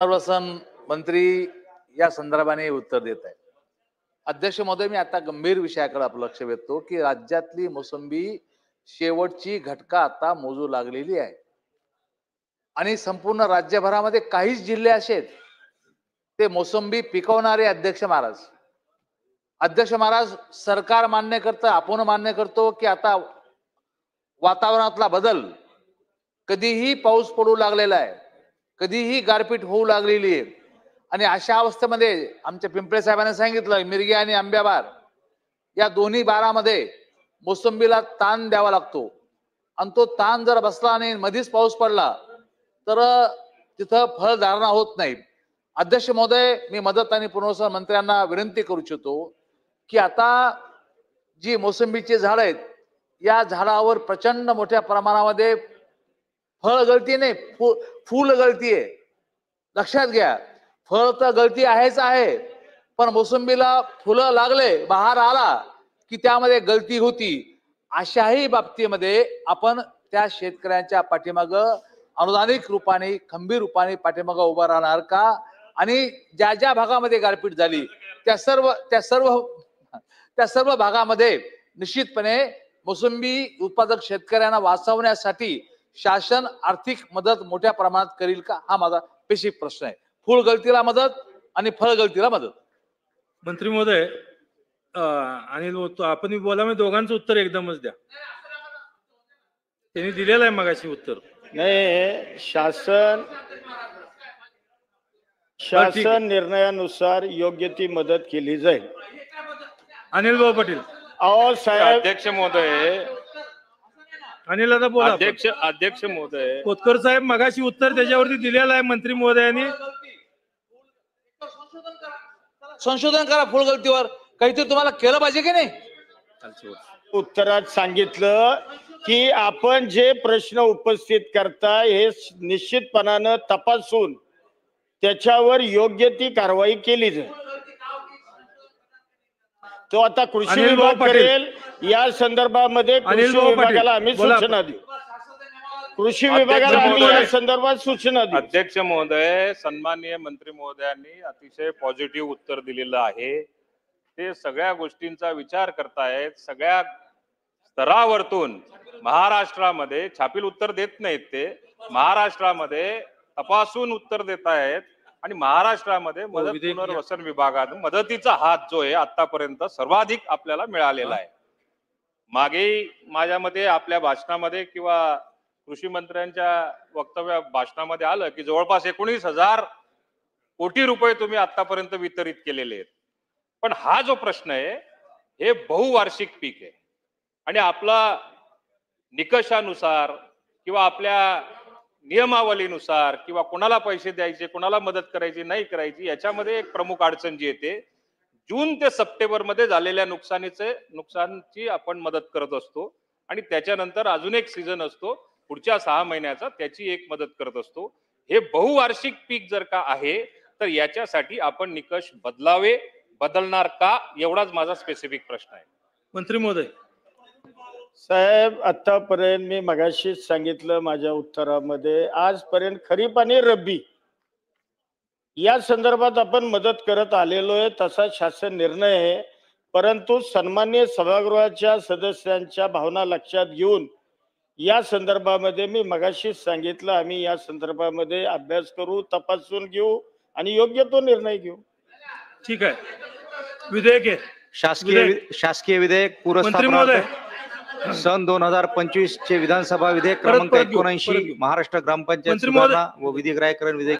पुनर्वसन मंत्री या संदर्भाने उत्तर देत आहे. अध्यक्ष महोदय, मी आता गंभीर विषयाकडे आपलं लक्ष वेधतो की राज्यातली मोसंबी शेवटची घटका आता मोजू लागलेली आहे आणि संपूर्ण राज्यभरामध्ये काहीच जिल्हे असे आहेत ते मोसंबी पिकवणारे. अध्यक्ष महाराज सरकार मान्य करतं, आपण मान्य करतो की आता वातावरणातला बदल, कधीही पाऊस पडू लागलेला आहे, कधीही गारपीट होऊ लागलेली आहे आणि अशा अवस्थेमध्ये आमच्या पिंपळे साहेबांनी सांगितलं मिरगी आणि आंब्याबार या दोन्ही बारामध्ये मोसंबीला ताण द्यावा लागतो आणि तो ताण जर बसला आणि मध्येच पाऊस पडला तर तिथं फळधारणा होत नाही. अध्यक्ष महोदय, मी मदत आणि पुनर्वसन मंत्र्यांना विनंती करू इच्छितो की आता जी मोसंबीची झाड आहेत या झाडावर प्रचंड मोठ्या प्रमाणामध्ये फळ गळती नाही, फूल गळती आहे. लक्षात घ्या, फळ तर गळती आहेच आहे, पण मोसंबीला फुलं लागले, बहार आला की त्यामध्ये गळती होती. अशाही बाबतीमध्ये आपण त्या शेतकऱ्यांच्या पाठीमाग अनुदानिक रूपाने, खंबीर रूपाने पाठीमाग उभा राहणार का? आणि ज्या ज्या भागामध्ये गारपीट झाली त्या सर्व भागामध्ये निश्चितपणे मोसंबी उत्पादक शेतकऱ्यांना वाचवण्यासाठी शासन आर्थिक मदत मोठ्या प्रमाणात करील का? हा माझा बेसिक प्रश्न आहे. फूल गळतीला मदत आणि फळ गळतीला मदत. मंत्री महोदय, अनिल आपण बोला, मी दोघांचं उत्तर एकदमच द्या. त्यांनी दिलेलं आहे मगाशी उत्तर. नाही, शासन निर्णयानुसार योग्य ती मदत केली जाईल. अनिल भाऊ पाटील. अहो साहेब, अध्यक्ष महोदय, अनिल दादा बोला. अध्यक्ष महोदय, कोतकर साहेब मगाशी उत्तर त्याच्यावरती दिलेलं आहे मंत्री महोदयांनी. संशोधन करा फूल गळतीवर, काहीतरी तुम्हाला केलं पाहिजे की नाही? उत्तरात सांगितलं की आपण जे प्रश्न उपस्थित करता हे निश्चितपणानं तपासून त्याच्यावर योग्य ती कारवाई केली जाईल. तो आता कृषी विभाग करेल. या संदर्भामध्ये कृषी विभागाला आम्ही सूचना देऊ. कृषी विभागाला आम्ही या संदर्भात सूचना देऊ. अध्यक्ष महोदय, सन्माननीय मंत्री महोदयांनी अतिशय पॉझिटिव्ह उत्तर दिलेलं आहे. ते सगळ्या गोष्टींचा विचार करतायत. सगळ्या स्तरावरतून महाराष्ट्रामध्ये छापील उत्तर देत नाहीत, ते महाराष्ट्रामध्ये तपासून उत्तर देत आहेत आणि महाराष्ट्रामध्ये मदत पुनर्वसन विभागात मदतीचा हात जो आहे आतापर्यंत सर्वाधिक आपल्याला मिळालेला आहे. मागे माझ्या मते आपल्या भाषणामध्ये किंवा कृषी मंत्र्यांच्या भाषणामध्ये आलं की जवळपास 19,000 कोटी रुपये तुम्ही आतापर्यंत वितरित केलेले आहेत. पण हा जो प्रश्न आहे हे बहुवार्षिक पीक आहे आणि आपला निकषानुसार किंवा आपल्या नियमावलीनुसार किंवा कोणाला पैसे द्यायचे, कोणाला मदत करायची नाही करायची, याच्यामध्ये एक प्रमुख अडचण जी येते, जून ते सप्टेंबर मध्ये झालेल्या नुकसानची आपण मदत करत असतो आणि त्याच्यानंतर अजून एक सीझन असतो पुढच्या 6 महिन्याचा, त्याची एक मदत करत असतो. हे बहुवार्षिक पीक जर का आहे तर याच्यासाठी आपण निकष बदलणार का? एवढाच माझा स्पेसिफिक प्रश्न आहे. मंत्री महोदय साहेब, आतापर्यंत मी मगाशीच सांगितलं माझ्या उत्तरामध्ये, आजपर्यंत खरीप आणि रब्बी या संदर्भात आपण मदत करत आलेलो आहे. तसा शासन निर्णय आहे. परंतु सन्माननीय सभागृहाच्या सदस्यांच्या भावना लक्षात घेऊन या संदर्भामध्ये मी मगाशीच सांगितलं, आम्ही या संदर्भामध्ये अभ्यास करू, तपासून घेऊ आणि योग्य तो निर्णय घेऊ. ठीक आहे. विधेयक आहे, शासकीय विधेयक पुरस्कार सन 2025 चे विधानसभा विधेयक क्रमांक 79 महाराष्ट्र ग्रामपंचायत सुधारणा व विधिग्राह्यकरण विधेयक